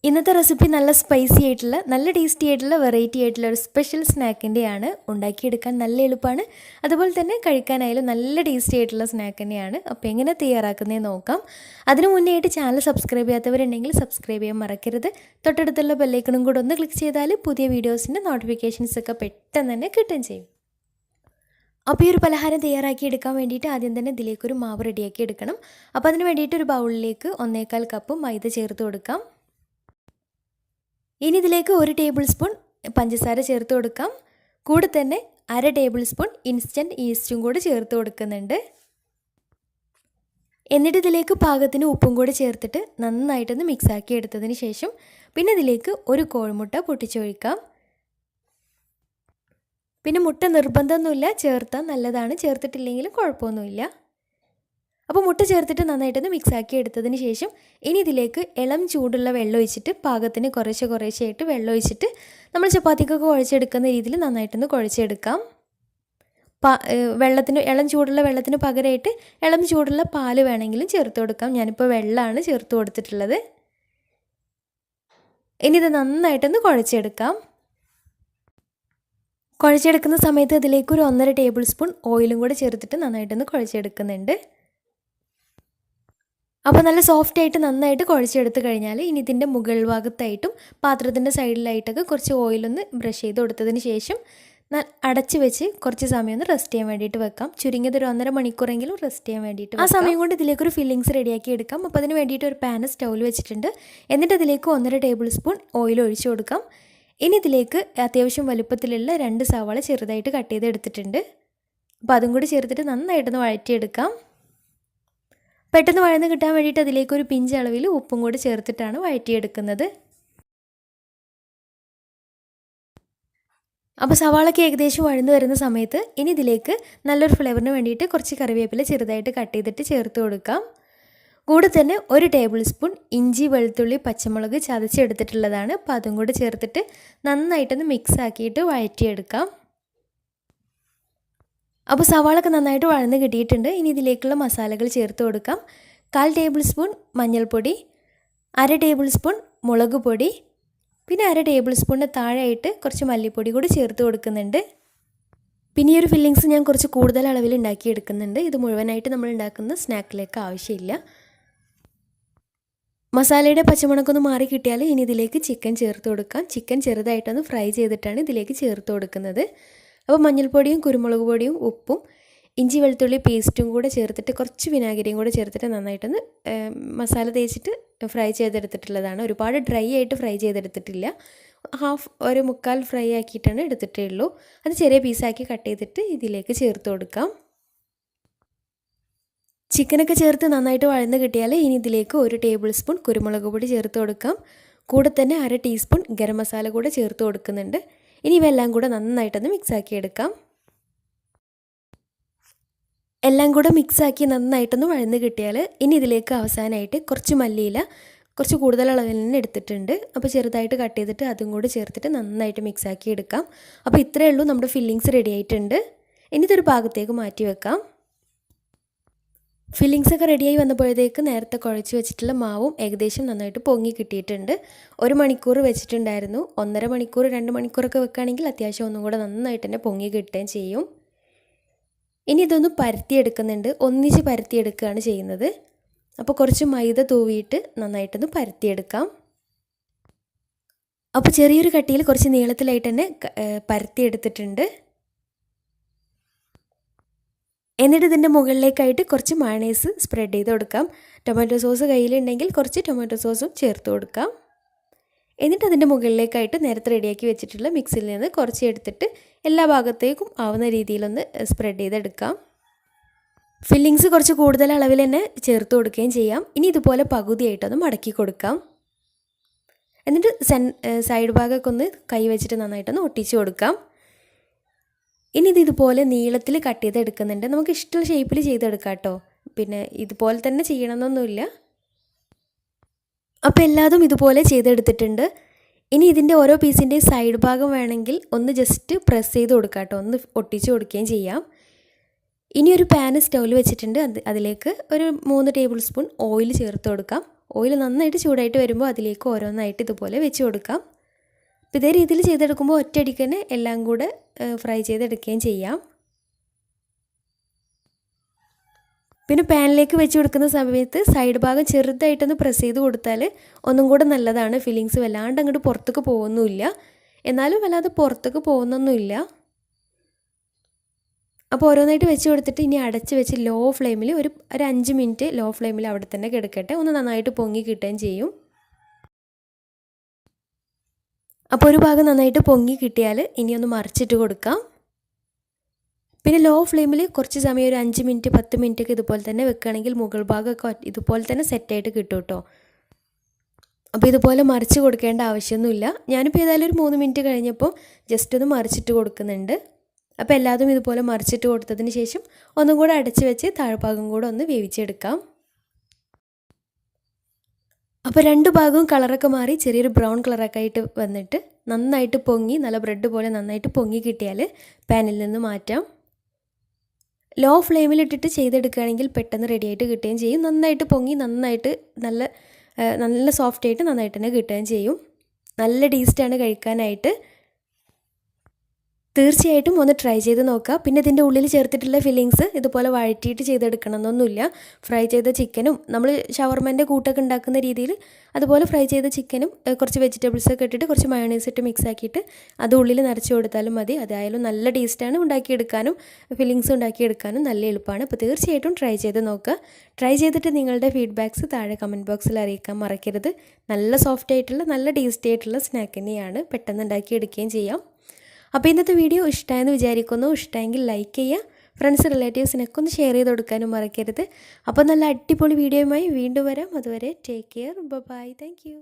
ഇന്നത്തെ റെസിപ്പി നല്ല സ്പൈസി ആയിട്ടുള്ള നല്ല ടേസ്റ്റി ആയിട്ടുള്ള വെറൈറ്റി ആയിട്ടുള്ള ഒരു സ്പെഷ്യൽ സ്നാക്കിൻ്റെയാണ്. ഉണ്ടാക്കിയെടുക്കാൻ നല്ല എളുപ്പമാണ്, അതുപോലെ തന്നെ കഴിക്കാനായാലും നല്ല ടേസ്റ്റി ആയിട്ടുള്ള സ്നാക്ക് തന്നെയാണ്. അപ്പോൾ എങ്ങനെ തയ്യാറാക്കുന്നതെന്ന് നോക്കാം. അതിനു മുന്നേ ആയിട്ട് ചാനൽ സബ്സ്ക്രൈബ് ചെയ്യാത്തവരുണ്ടെങ്കിൽ സബ്സ്ക്രൈബ് ചെയ്യാൻ മറക്കരുത്. തൊട്ടടുത്തുള്ള ബെല്ലൈക്കണും കൂടെ ഒന്ന് ക്ലിക്ക് ചെയ്താൽ പുതിയ വീഡിയോസിൻ്റെ നോട്ടിഫിക്കേഷൻസൊക്കെ പെട്ടെന്ന് തന്നെ കിട്ടുകയും ചെയ്യും. അപ്പോൾ ഈ ഒരു പലഹാരം തയ്യാറാക്കി എടുക്കാൻ വേണ്ടിയിട്ട് ആദ്യം തന്നെ ഇതിലേക്കൊരു മാവ് റെഡിയാക്കി എടുക്കണം. അപ്പോൾ അതിന് വേണ്ടിയിട്ട് ഒരു ബൗളിലേക്ക് 1/4 കപ്പ് മൈദ ചേർത്ത് കൊടുക്കാം. ഇനി ഇതിലേക്ക് 1 ടേബിൾ സ്പൂൺ പഞ്ചസാര ചേർത്ത് കൊടുക്കാം. കൂടെ തന്നെ 1/2 ടേബിൾ സ്പൂൺ ഇൻസ്റ്റൻറ്റ് ഈസ്റ്റും കൂടി ചേർത്ത് കൊടുക്കുന്നുണ്ട്. എന്നിട്ട് ഇതിലേക്ക് പാകത്തിന് ഉപ്പും കൂടി ചേർത്തിട്ട് നന്നായിട്ടൊന്ന് മിക്സാക്കി എടുത്തതിന് ശേഷം പിന്നെ ഇതിലേക്ക് ഒരു കോഴിമുട്ട പൊട്ടിച്ചൊഴിക്കാം. പിന്നെ മുട്ട നിർബന്ധമൊന്നുമില്ല, ചേർത്താൽ നല്ലതാണ്, ചേർത്തിട്ടില്ലെങ്കിലും കുഴപ്പമൊന്നുമില്ല. അപ്പോൾ മുട്ട ചേർത്തിട്ട് നന്നായിട്ടൊന്ന് മിക്സാക്കി എടുത്തതിന് ശേഷം ഇനി ഇതിലേക്ക് ഇളം ചൂടുള്ള വെള്ളം ഒഴിച്ചിട്ട് പാകത്തിന് കുറേശ്ശെയായിട്ട് വെള്ളം ഒഴിച്ചിട്ട് നമ്മൾ ചപ്പാത്തിക്കൊക്കെ കുഴച്ചെടുക്കുന്ന രീതിയിൽ നന്നായിട്ടൊന്ന് കുഴച്ചെടുക്കാം. ഇളം ചൂടുള്ള വെള്ളത്തിന് പകരമായിട്ട് ഇളം ചൂടുള്ള പാല് വേണമെങ്കിലും ചേർത്ത് കൊടുക്കാം. ഞാനിപ്പോൾ വെള്ളമാണ് ചേർത്ത് കൊടുത്തിട്ടുള്ളത്. ഇനി ഇത് നന്നായിട്ടൊന്ന് കുഴച്ചെടുക്കാം. കുഴച്ചെടുക്കുന്ന സമയത്ത് ഇതിലേക്ക് ഒരു 1.5 ടേബിൾ സ്പൂൺ ഓയിലും കൂടെ ചേർത്തിട്ട് നന്നായിട്ടൊന്ന് കുഴച്ചെടുക്കുന്നുണ്ട്. അപ്പോൾ നല്ല സോഫ്റ്റായിട്ട് നന്നായിട്ട് കുഴച്ചെടുത്ത് കഴിഞ്ഞാൽ ഇനി ഇതിൻ്റെ മുകൾ ഭാഗത്തായിട്ടും പാത്രത്തിൻ്റെ സൈഡിലായിട്ടൊക്കെ കുറച്ച് ഓയിലൊന്ന് ബ്രഷ് ചെയ്ത് കൊടുത്തതിന് ശേഷം അടച്ച് വെച്ച് കുറച്ച് സമയം ഒന്ന് റെസ്റ്റ് ചെയ്യാൻ വേണ്ടിയിട്ട് വെക്കാം. ചുരുങ്ങിയത് ഒരു 1.5 മണിക്കൂറെങ്കിലും റെസ്റ്റ് ചെയ്യാൻ വേണ്ടിയിട്ട് ആ സമയം കൊണ്ട് ഇതിലേക്കൊരു ഫില്ലിങ്സ് റെഡിയാക്കി എടുക്കാം. അപ്പോൾ അതിന് വേണ്ടിയിട്ട് ഒരു പാൻ സ്റ്റൗവിൽ വെച്ചിട്ടുണ്ട്. എന്നിട്ട് അതിലേക്ക് 1.5 ടേബിൾ സ്പൂൺ ഓയിൽ ഒഴിച്ചു കൊടുക്കാം. ഇനി ഇതിലേക്ക് അത്യാവശ്യം വലുപ്പത്തിലുള്ള 2 സവാള ചെറുതായിട്ട് കട്ട് ചെയ്ത് എടുത്തിട്ടുണ്ട്. അപ്പോൾ അതും കൂടി ചേർത്തിട്ട് നന്നായിട്ടൊന്ന് വഴറ്റിയെടുക്കാം. പെട്ടെന്ന് വഴന്ന് കിട്ടാൻ വേണ്ടിയിട്ട് അതിലേക്ക് ഒരു പിഞ്ച് അളവിൽ ഉപ്പും കൂടി ചേർത്തിട്ടാണ് വഴറ്റിയെടുക്കുന്നത്. അപ്പോൾ സവാളയ്ക്ക് ഏകദേശം വഴന്ന് വരുന്ന സമയത്ത് ഇനി ഇതിലേക്ക് നല്ലൊരു ഫ്ലേവറിന് വേണ്ടിയിട്ട് കുറച്ച് കറിവേപ്പില ചെറുതായിട്ട് കട്ട് ചെയ്തിട്ട് ചേർത്ത് കൊടുക്കാം. കൂടെ തന്നെ 1 ടേബിൾ സ്പൂൺ ഇഞ്ചി വെളുത്തുള്ളി പച്ചമുളക് ചതച്ചെടുത്തിട്ടുള്ളതാണ്. അപ്പോൾ അതും കൂടി ചേർത്തിട്ട് നന്നായിട്ടൊന്ന് മിക്സ് ആക്കിയിട്ട് വഴറ്റിയെടുക്കാം. അപ്പോൾ സവാളൊക്കെ നന്നായിട്ട് വഴന്ന് കിട്ടിയിട്ടുണ്ട്. ഇനി ഇതിലേക്കുള്ള മസാലകൾ ചേർത്ത് കൊടുക്കാം. 1/4 ടേബിൾ സ്പൂൺ മഞ്ഞൾപ്പൊടി, 1/2 ടേബിൾ സ്പൂൺ മുളക് പൊടി, പിന്നെ 1/2 ടേബിൾ സ്പൂണിന് താഴെയായിട്ട് കുറച്ച് മല്ലിപ്പൊടി കൂടി ചേർത്ത് കൊടുക്കുന്നുണ്ട്. പിന്നെ ഈ ഒരു ഫില്ലിങ്സ് ഞാൻ കുറച്ച് കൂടുതൽ അളവിൽ ഉണ്ടാക്കിയെടുക്കുന്നുണ്ട്. ഇത് മുഴുവനായിട്ട് നമ്മൾ ഉണ്ടാക്കുന്ന സ്നാക്കിലേക്ക് ആവശ്യമില്ല. മസാലയുടെ പച്ചമുളകൊന്ന് മാറി കിട്ടിയാൽ ഇനി ഇതിലേക്ക് ചിക്കൻ ചേർത്ത് കൊടുക്കാം. ചിക്കൻ ചെറുതായിട്ടൊന്ന് ഫ്രൈ ചെയ്തിട്ടാണ് ഇതിലേക്ക് ചേർത്ത് കൊടുക്കുന്നത്. അപ്പോൾ മഞ്ഞൾപ്പൊടിയും കുരുമുളക് പൊടിയും ഉപ്പും ഇഞ്ചി വെളുത്തുള്ളി പേസ്റ്റും കൂടെ ചേർത്തിട്ട് കുറച്ച് വിനാഗിരിയും കൂടെ ചേർത്തിട്ട് നന്നായിട്ടൊന്ന് മസാല തേച്ചിട്ട് ഫ്രൈ ചെയ്തെടുത്തിട്ടുള്ളതാണ്. ഒരുപാട് ഡ്രൈ ആയിട്ട് ഫ്രൈ ചെയ്തെടുത്തിട്ടില്ല, ഒരു 1/4 ഫ്രൈ ആക്കിയിട്ടാണ് എടുത്തിട്ടേ ഉള്ളൂ. അത് ചെറിയ പീസാക്കി കട്ട് ചെയ്തിട്ട് ഇതിലേക്ക് ചേർത്ത് കൊടുക്കാം. ചിക്കനൊക്കെ ചേർത്ത് നന്നായിട്ട് വഴന്ന് കിട്ടിയാൽ ഇനി ഇതിലേക്ക് 1 ടേബിൾ സ്പൂൺ കുരുമുളക് പൊടി ചേർത്ത് കൊടുക്കാം. കൂടെ തന്നെ 1/2 ടീസ്പൂൺ ഗരം മസാല കൂടെ ചേർത്ത് കൊടുക്കുന്നുണ്ട്. ഇനി ഇവയെല്ലാം കൂടെ നന്നായിട്ടൊന്ന് മിക്സാക്കി എടുക്കാം. എല്ലാം കൂടെ മിക്സാക്കി നന്നായിട്ടൊന്ന് വഴന്ന് കിട്ടിയാൽ ഇനി ഇതിലേക്ക് അവസാനമായിട്ട് കുറച്ച് മല്ലിയില കുറച്ച് കൂടുതൽ അളവിൽ തന്നെ എടുത്തിട്ടുണ്ട്. അപ്പോൾ ചെറുതായിട്ട് കട്ട് ചെയ്തിട്ട് അതും കൂടി ചേർത്തിട്ട് നന്നായിട്ട് മിക്സാക്കി എടുക്കാം. അപ്പോൾ ഇത്രയേ ഉള്ളൂ, നമ്മുടെ ഫില്ലിങ്സ് റെഡി ആയിട്ടുണ്ട്. ഇനി ഇതൊരു ഭാഗത്തേക്ക് മാറ്റി വെക്കാം. ഫില്ലിങ്സൊക്കെ റെഡിയായി വന്നപ്പോഴത്തേക്ക് നേരത്തെ കുഴച്ച് വെച്ചിട്ടുള്ള മാവും ഏകദേശം നന്നായിട്ട് പൊങ്ങി കിട്ടിയിട്ടുണ്ട്. 1 മണിക്കൂർ വെച്ചിട്ടുണ്ടായിരുന്നു. 1.5 മണിക്കൂർ 2 മണിക്കൂറൊക്കെ വെക്കുകയാണെങ്കിൽ അത്യാവശ്യം ഒന്നും കൂടെ നന്നായിട്ട് തന്നെ പൊങ്ങി കിട്ടുകയും ചെയ്യും. ഇനി ഇതൊന്ന് പരത്തിയെടുക്കുന്നുണ്ട്, ഒന്നിച്ച് പരത്തിയെടുക്കുകയാണ് ചെയ്യുന്നത്. അപ്പോൾ കുറച്ച് മൈദ തൂവിയിട്ട് നന്നായിട്ടൊന്ന് പരത്തിയെടുക്കാം. അപ്പോൾ ചെറിയൊരു കട്ടിയിൽ കുറച്ച് നീളത്തിലായിട്ട് തന്നെ പരത്തിയെടുത്തിട്ടുണ്ട്. എന്നിട്ട് ഇതിൻ്റെ മുകളിലേക്കായിട്ട് കുറച്ച് മയണൈസ് സ്പ്രെഡ് ചെയ്ത് കൊടുക്കാം. ടൊമാറ്റോ സോസ് കയ്യിലുണ്ടെങ്കിൽ കുറച്ച് ടൊമാറ്റോ സോസും ചേർത്ത് കൊടുക്കാം. എന്നിട്ട് അതിൻ്റെ മുകളിലേക്കായിട്ട് നേരത്തെ റെഡിയാക്കി വെച്ചിട്ടുള്ള മിക്സിൽ നിന്ന് കുറച്ച് എടുത്തിട്ട് എല്ലാ ഭാഗത്തേക്കും ആവുന്ന രീതിയിലൊന്ന് സ്പ്രെഡ് ചെയ്തെടുക്കാം. ഫില്ലിങ്സ് കുറച്ച് കൂടുതൽ അളവിൽ തന്നെ ചേർത്ത് കൊടുക്കുകയും ചെയ്യാം. ഇനി ഇതുപോലെ പകുതിയായിട്ടൊന്ന് മടക്കി കൊടുക്കാം. എന്നിട്ട് സൈഡ് ഭാഗമൊക്കെ ഒന്ന് കൈ വെച്ചിട്ട് നന്നായിട്ടൊന്ന് ഒട്ടിച്ച് കൊടുക്കാം. ഇനി ഇതുപോലെ നീളത്തിൽ കട്ട് ചെയ്തെടുക്കുന്നുണ്ട്. നമുക്ക് ഇഷ്ടമുള്ള ഷേപ്പിൽ ചെയ്തെടുക്കാം കേട്ടോ. പിന്നെ ഇതുപോലെ തന്നെ ചെയ്യണമെന്നൊന്നുമില്ല. അപ്പോൾ എല്ലാതും ഇതുപോലെ ചെയ്തെടുത്തിട്ടുണ്ട്. ഇനി ഇതിൻ്റെ ഓരോ പീസിൻ്റെയും സൈഡ് ഭാഗം വേണമെങ്കിൽ ഒന്ന് ജസ്റ്റ് പ്രസ് ചെയ്ത് കൊടുക്കാം കേട്ടോ, ഒന്ന് ഒട്ടിച്ച് കൊടുക്കുകയും ചെയ്യാം. ഇനി ഒരു പാൻ സ്റ്റൗവിൽ വെച്ചിട്ടുണ്ട്. അതിലേക്ക് ഒരു 3 ടേബിൾ സ്പൂൺ ഓയിൽ ചേർത്ത് കൊടുക്കാം. ഓയിൽ നന്നായിട്ട് ചൂടായിട്ട് വരുമ്പോൾ അതിലേക്ക് ഓരോന്നായിട്ട് ഇതുപോലെ വെച്ച് കൊടുക്കാം. അപ്പോൾ ഇതേ രീതിയിൽ ചെയ്തെടുക്കുമ്പോൾ ഒറ്റയടിക്ക് തന്നെ എല്ലാം കൂടെ ഫ്രൈ ചെയ്തെടുക്കുകയും ചെയ്യാം. പിന്നെ പാനിലേക്ക് വെച്ച് കൊടുക്കുന്ന സമയത്ത് സൈഡ് ഭാഗം ചെറുതായിട്ടൊന്ന് പ്രസ് ചെയ്ത് കൊടുത്താൽ ഒന്നും കൂടെ നല്ലതാണ്. ഫില്ലിങ്സ് വല്ലാണ്ട് അങ്ങോട്ട് പുറത്തേക്ക് പോകുന്നുമില്ല, എന്നാലും വല്ലാതെ പുറത്തേക്ക് പോകുന്നൊന്നുമില്ല. അപ്പോൾ ഓരോന്നായിട്ട് വെച്ച് കൊടുത്തിട്ട് ഇനി അടച്ച് വെച്ച് ലോ ഫ്ലെയിമിൽ ഒരു 5 മിനിറ്റ് ലോ ഫ്ലെയിമിൽ അവിടെ തന്നെ കിടക്കട്ടെ. ഒന്ന് നന്നായിട്ട് പൊങ്ങി കിട്ടുകയും ചെയ്യും. അപ്പോൾ ഒരു ഭാഗം നന്നായിട്ട് പൊങ്ങി കിട്ടിയാൽ ഇനി ഒന്ന് മറിച്ചിട്ട് കൊടുക്കാം. പിന്നെ ലോ ഫ്ലെയിമിൽ കുറച്ച് സമയം ഒരു 5 മിനിറ്റ് 10 മിനിറ്റൊക്കെ ഇതുപോലെ തന്നെ വെക്കുകയാണെങ്കിൽ മുകൾ ഭാഗമൊക്കെ ഇതുപോലെ തന്നെ സെറ്റായിട്ട് കിട്ടും കേട്ടോ. അപ്പോൾ ഇതുപോലെ മറിച്ച് കൊടുക്കേണ്ട ആവശ്യമൊന്നുമില്ല. ഞാനിപ്പോൾ ഏതായാലും ഒരു 3 മിനിറ്റ് കഴിഞ്ഞപ്പോൾ ജസ്റ്റ് ഒന്ന് മറിച്ചിട്ട് കൊടുക്കുന്നുണ്ട്. അപ്പോൾ എല്ലാതും ഇതുപോലെ മറിച്ചിട്ട് കൊടുത്തതിന് ശേഷം ഒന്നും കൂടെ അടച്ച് വെച്ച് താഴ്ഭാഗം കൂടെ ഒന്ന് വേവിച്ചെടുക്കാം. അപ്പോൾ രണ്ട് ഭാഗവും കളറൊക്കെ മാറി ചെറിയൊരു ബ്രൗൺ കളറൊക്കെ ആയിട്ട് വന്നിട്ട് നന്നായിട്ട് പൊങ്ങി നല്ല ബ്രെഡ് പോലെ നന്നായിട്ട് പൊങ്ങി കിട്ടിയാൽ പാനിൽ നിന്ന് മാറ്റാം. ലോ ഫ്ലെയിമിലിട്ടിട്ട് ചെയ്തെടുക്കുകയാണെങ്കിൽ പെട്ടെന്ന് റെഡിയായിട്ട് കിട്ടുകയും ചെയ്യും. നന്നായിട്ട് പൊങ്ങി നന്നായിട്ട് നല്ല സോഫ്റ്റായിട്ട് നന്നായിട്ട് തന്നെ കിട്ടുകയും ചെയ്യും. നല്ല ടേസ്റ്റാണ് കഴിക്കാനായിട്ട്. തീർച്ചയായിട്ടും ഒന്ന് ട്രൈ ചെയ്ത് നോക്കുക. പിന്നെ ഇതിൻ്റെ ഉള്ളിൽ ചേർത്തിട്ടുള്ള ഫില്ലിങ്സ് ഇതുപോലെ വഴറ്റിയിട്ട് ചെയ്തെടുക്കണമെന്നൊന്നുമില്ല. ഫ്രൈ ചെയ്ത ചിക്കനും നമ്മൾ ഷവർമേൻ്റെ കൂട്ടൊക്കെ ഉണ്ടാക്കുന്ന രീതിയിൽ അതുപോലെ ഫ്രൈ ചെയ്ത ചിക്കനും കുറച്ച് വെജിറ്റബിൾസൊക്കെ ഇട്ടിട്ട് കുറച്ച് മയോണൈസ് ഇട്ട് മിക്സ് ആക്കിയിട്ട് അത് ഉള്ളിൽ നിറച്ച് കൊടുത്താലും മതി. അതായാലും നല്ല ടേസ്റ്റാണ്. ഉണ്ടാക്കിയെടുക്കാനും ഫില്ലിങ്സ് ഉണ്ടാക്കിയെടുക്കാനും നല്ല എളുപ്പമാണ്. അപ്പോൾ തീർച്ചയായിട്ടും ട്രൈ ചെയ്ത് നോക്കുക. ട്രൈ ചെയ്തിട്ട് നിങ്ങളുടെ ഫീഡ്ബാക്ക്സ് താഴെ കമൻറ്റ് ബോക്സിൽ അറിയിക്കാൻ മറക്കരുത്. നല്ല സോഫ്റ്റ് ആയിട്ടുള്ള നല്ല ടേസ്റ്റി ആയിട്ടുള്ള സ്നാക്ക് തന്നെയാണ്. പെട്ടെന്ന് ഉണ്ടാക്കിയെടുക്കുകയും ചെയ്യാം. അപ്പോൾ ഇന്നത്തെ വീഡിയോ ഇഷ്ടമായെന്ന് വിചാരിക്കുന്നു. ഇഷ്ടമെങ്കിൽ ലൈക്ക് ചെയ്യുക. ഫ്രണ്ട്സ് റിലേറ്റീവ്സിനൊക്കെ ഒന്ന് ഷെയർ ചെയ്ത് കൊടുക്കാനും മറക്കരുത്. അപ്പോൾ നല്ല അടിപൊളി വീഡിയോയുമായി വീണ്ടും വരാം. അതുവരെ take care. Bye. Thank U.